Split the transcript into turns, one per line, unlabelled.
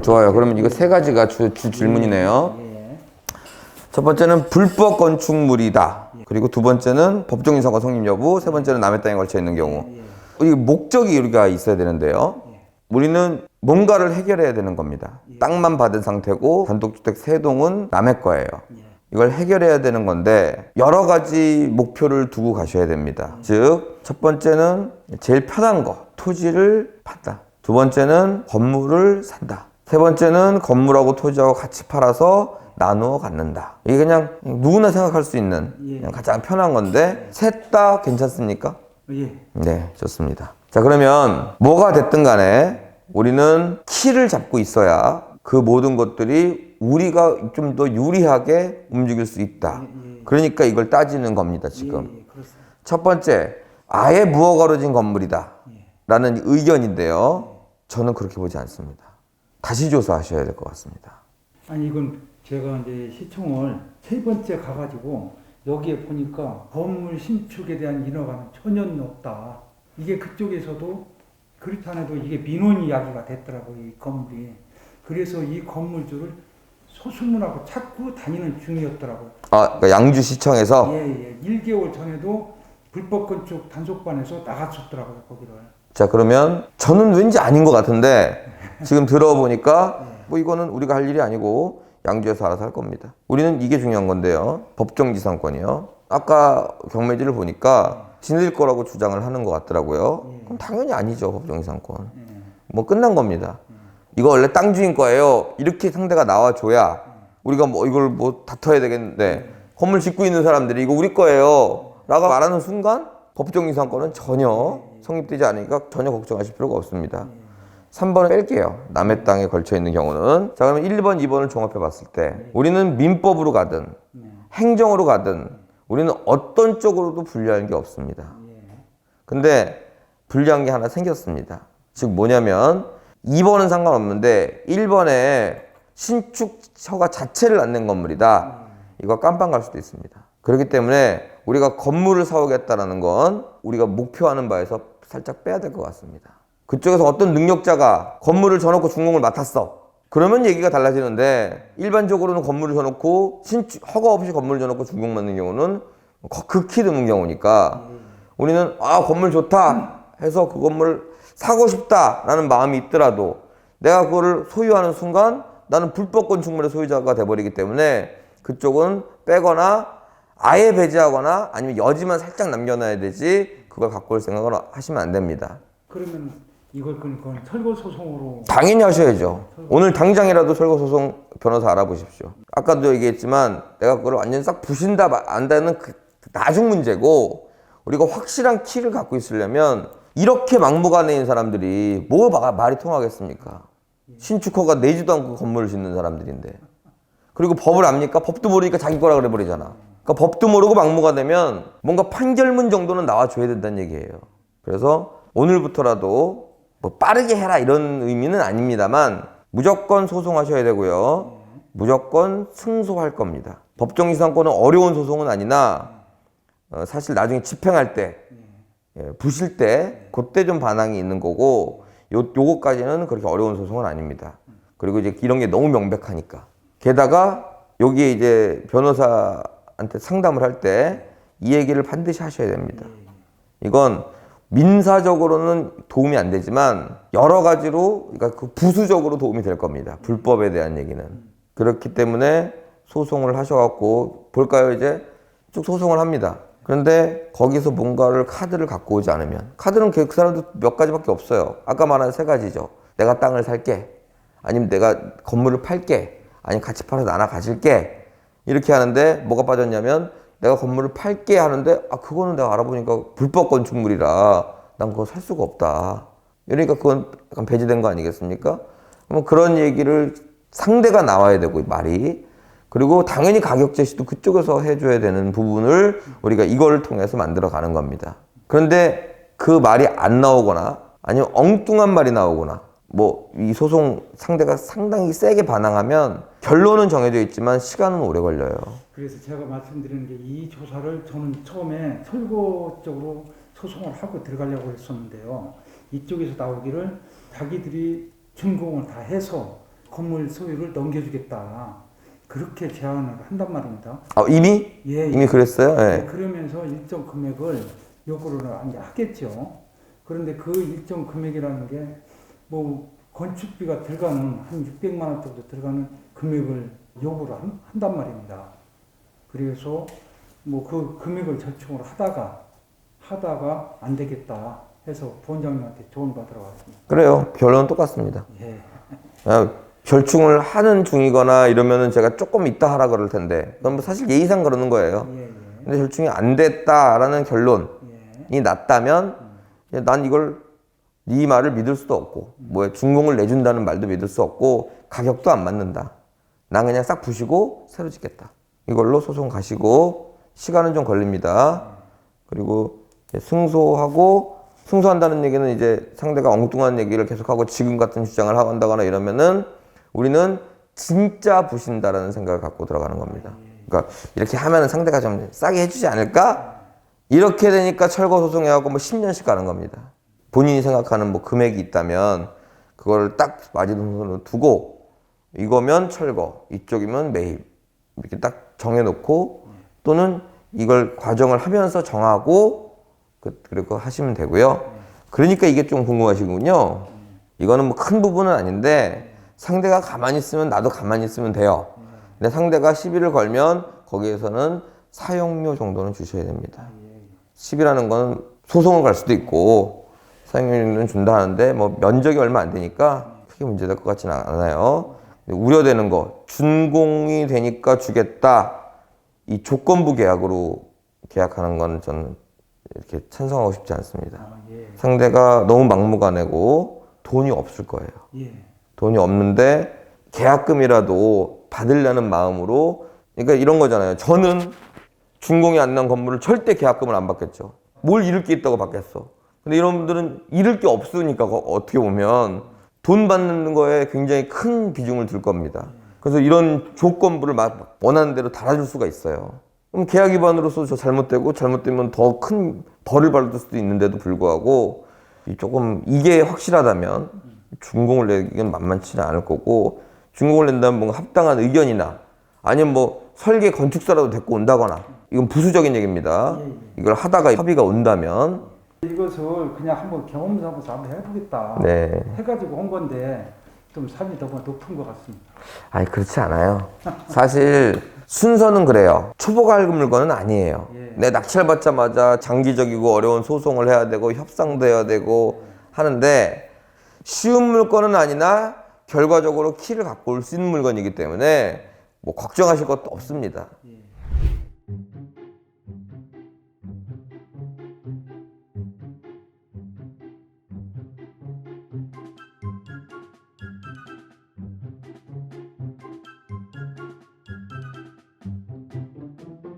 좋아요. 그러면 이거 세 가지가 주 질문이네요.
예.
첫 번째는 불법 건축물이다. 그리고 두 번째는 법정 이사과 성립 여부, 세 번째는 남의 땅에 걸쳐 있는 경우. 이 목적이 우리가 있어야 되는데요. 우리는 뭔가를 해결해야 되는 겁니다. 땅만 받은 상태고 단독주택 세 동은 남의 거예요. 이걸 해결해야 되는 건데 여러 가지 목표를 두고 가셔야 됩니다. 즉, 첫 번째는 제일 편한 거, 토지를 판다. 두 번째는 건물을 산다. 세 번째는 건물하고 토지하고 같이 팔아서 나누어 갖는다. 이게 그냥 누구나 생각할 수 있는 그냥 가장 편한 건데 셋 다 괜찮습니까?
예.
네, 좋습니다. 자, 그러면 뭐가 됐든 간에 우리는 키를 잡고 있어야 그 모든 것들이 우리가 좀 더 유리하게 움직일 수 있다. 그러니까 이걸 따지는 겁니다, 지금.
그렇습니다.
첫 번째, 아예 무허가로진 건물이다 라는 의견인데요. 저는 그렇게 보지 않습니다. 다시 조사하셔야 될 것 같습니다.
아니 이건 제가 이제 시청을 세 번째 가가지고 여기에 보니까 건물 신축에 대한 인허가는 전혀 없다. 이게 그쪽에서도 그렇지 않아도 이게 민원 이야기가 됐더라고요. 이 건물이. 그래서 이 건물주를 소수문하고 찾고 다니는 중이었더라고요.
아, 그러니까 양주시청에서?
예. 1개월 전에도 불법 건축 단속반에서 나갔었더라고요, 거기를.
자, 그러면 저는 왠지 아닌 것 같은데 지금 들어보니까 뭐 이거는 우리가 할 일이 아니고 양주에서 알아서 할 겁니다. 우리는 이게 중요한 건데요. 법정지상권이요. 아까 경매지를 보니까 지네들 거라고 주장을 하는 것 같더라고요. 그럼 당연히 아니죠, 법정지상권. 뭐 끝난 겁니다. 이거 원래 땅 주인 거예요. 이렇게 상대가 나와줘야 우리가 뭐 이걸 뭐 다퉈야 되겠는데 건물 짓고 있는 사람들이 이거 우리 거예요 라고 말하는 순간 법정지상권은 전혀 성립되지 않으니까 전혀 걱정하실 필요가 없습니다. 3번을 뺄게요. 남의 땅에 걸쳐 있는 경우는. 자, 그러면 1번, 2번을 종합해 봤을 때 우리는 민법으로 가든 행정으로 가든 우리는 어떤 쪽으로도 불리한 게 없습니다. 근데 불리한 게 하나 생겼습니다. 즉 뭐냐면 2번은 상관없는데 1번에 신축 허가 자체를 안 낸 건물이다. 이거 깜빵 갈 수도 있습니다. 그렇기 때문에 우리가 건물을 사오겠다라는 건 우리가 목표하는 바에서 살짝 빼야 될 것 같습니다. 그쪽에서 어떤 능력자가 건물을 져놓고 준공을 맡았어. 그러면 얘기가 달라지는데 일반적으로는 건물을 져놓고 허가 없이 건물을 져놓고 준공 맡는 경우는 극히 드문 경우니까 우리는 건물 좋다 해서 그 건물을 사고 싶다라는 마음이 있더라도 내가 그거를 소유하는 순간 나는 불법 건축물의 소유자가 돼버리기 때문에 그쪽은 빼거나 아예 배제하거나 아니면 여지만 살짝 남겨놔야 되지 그걸 갖고 올 생각을 하시면 안 됩니다.
그러면 이걸 그건 철거소송으로
당연히 하셔야죠. 오늘 당장이라도 철거소송 변호사 알아보십시오. 아까도 얘기했지만 내가 그걸 완전 싹 부신다 안다는 그 나중 문제고 우리가 확실한 키를 갖고 있으려면 이렇게 막무가내인 사람들이 뭐 말이 통하겠습니까? 신축허가 내지도 않고 건물을 짓는 사람들인데. 그리고 법을 압니까? 법도 모르니까 자기 거라 그래버리잖아. 그러니까 법도 모르고 막무가내면 뭔가 판결문 정도는 나와줘야 된다는 얘기예요. 그래서 오늘부터라도 뭐 빠르게 해라 이런 의미는 아닙니다만 무조건 소송하셔야 되고요. 무조건 승소할 겁니다. 법정지상권은 어려운 소송은 아니나 사실 나중에 집행할 때 부실 때 그때 좀 반항이 있는 거고 요거까지는 그렇게 어려운 소송은 아닙니다. 그리고 이제 이런 게 너무 명백하니까. 게다가 여기에 이제 변호사한테 상담을 할 때 이 얘기를 반드시 하셔야 됩니다. 이건 민사적으로는 도움이 안 되지만 여러 가지로 그러니까 그 부수적으로 도움이 될 겁니다. 불법에 대한 얘기는. 그렇기 때문에 소송을 하셔갖고 볼까요? 이제 쭉 소송을 합니다. 그런데 거기서 뭔가를 카드를 갖고 오지 않으면 카드는 그 사람도 몇 가지밖에 없어요. 아까 말한 세 가지죠. 내가 땅을 살게 아니면 내가 건물을 팔게 아니면 같이 팔아서 나눠 가질게 이렇게 하는데 뭐가 빠졌냐면 내가 건물을 팔게 하는데 그거는 내가 알아보니까 불법 건축물이라 난 그거 살 수가 없다. 그러니까 그건 약간 배제된 거 아니겠습니까? 그럼 그런 얘기를 상대가 나와야 되고 말이 그리고 당연히 가격 제시도 그쪽에서 해줘야 되는 부분을 우리가 이걸 통해서 만들어 가는 겁니다. 그런데 그 말이 안 나오거나 아니면 엉뚱한 말이 나오거나 뭐 이 소송 상대가 상당히 세게 반항하면 결론은 정해져 있지만 시간은 오래 걸려요.
그래서 제가 말씀드리는 게 이 조사를 저는 처음에 철거 쪽으로 소송을 하고 들어가려고 했었는데요. 이쪽에서 나오기를 자기들이 준공을 다 해서 건물 소유를 넘겨주겠다. 그렇게 제안을 한단 말입니다.
아, 이미?
예,
이미 그랬어요? 예.
네, 그러면서 일정 금액을 요구를 이제 하겠죠. 그런데 그 일정 금액이라는 게 뭐 건축비가 들어가는 한 600만 원 정도 들어가는 금액을 요구를 한단 말입니다. 그래서 뭐 그 금액을 저축을 하다가 안 되겠다 해서 본장님한테 조언 받으러 왔습니다.
그래요. 결론은 똑같습니다.
예.
아, 결충을 하는 중이거나 이러면은 제가 조금 이따 하라 그럴 텐데, 그건 뭐 사실 예의상 그러는 거예요.
예, 예.
근데 결충이 안 됐다라는 결론이
예.
났다면, 난 이걸 네 말을 믿을 수도 없고, 뭐 준공을 내준다는 말도 믿을 수 없고, 가격도 안 맞는다. 난 그냥 싹 부시고 새로 짓겠다. 이걸로 소송 가시고, 시간은 좀 걸립니다. 그리고 승소한다는 얘기는 이제 상대가 엉뚱한 얘기를 계속하고 지금 같은 주장을 하고 한다거나 이러면은 우리는 진짜 부신다라는 생각을 갖고 들어가는 겁니다. 그러니까 이렇게 하면은 상대가 좀 싸게 해주지 않을까? 이렇게 되니까 철거 소송해갖고 뭐 10년씩 가는 겁니다. 본인이 생각하는 뭐 금액이 있다면 그걸 딱 마지노선으로 두고 이거면 철거, 이쪽이면 매입 이렇게 딱 정해놓고 또는 이걸 과정을 하면서 정하고 그리고 하시면 되고요. 그러니까 이게 좀 궁금하시군요. 이거는 뭐 큰 부분은 아닌데 상대가 가만히 있으면 나도 가만히 있으면 돼요. 근데 상대가 시비를 걸면 거기에서는 사용료 정도는 주셔야 됩니다. 시비라는 건 소송을 갈 수도 있고 사용료는 준다 하는데 뭐 면적이 얼마 안 되니까 크게 문제될 것 같지는 않아요. 우려되는 거 준공이 되니까 주겠다. 이 조건부 계약으로 계약하는 건 저는 이렇게 찬성하고 싶지 않습니다. 상대가 너무 막무가내고 돈이 없을 거예요. 돈이 없는데 계약금이라도 받으려는 마음으로 그러니까 이런 거잖아요. 저는 준공이 안 난 건물을 절대 계약금을 안 받겠죠. 뭘 잃을 게 있다고 받겠어. 근데 이런 분들은 잃을 게 없으니까 어떻게 보면 돈 받는 거에 굉장히 큰 비중을 둘 겁니다. 그래서 이런 조건부를 막 원하는 대로 달아줄 수가 있어요. 그럼 계약 위반으로서 저 잘못되면 더 큰 벌을 받을 수도 있는데도 불구하고 조금 이게 확실하다면 준공을 내기는 만만치는 않을 거고 준공을 낸다면 뭔가 합당한 의견이나 아니면 뭐 설계 건축사라도 데리고 온다거나 이건 부수적인 얘기입니다. 이걸 하다가 협의가 온다면
이것을 그냥 한번 경험 삼아서 한번 해보겠다.
네.
해가지고 한 건데 좀 산이 더 높은 것 같습니다.
아니 그렇지 않아요. 사실 순서는 그래요. 초보가 할 물건은 아니에요. 내 낙찰 받자마자 장기적이고 어려운 소송을 해야 되고 협상도 해야 되고 하는데 쉬운 물건은 아니나 결과적으로 키를 갖고 올 수 있는 물건이기 때문에 뭐 걱정하실 것도 없습니다.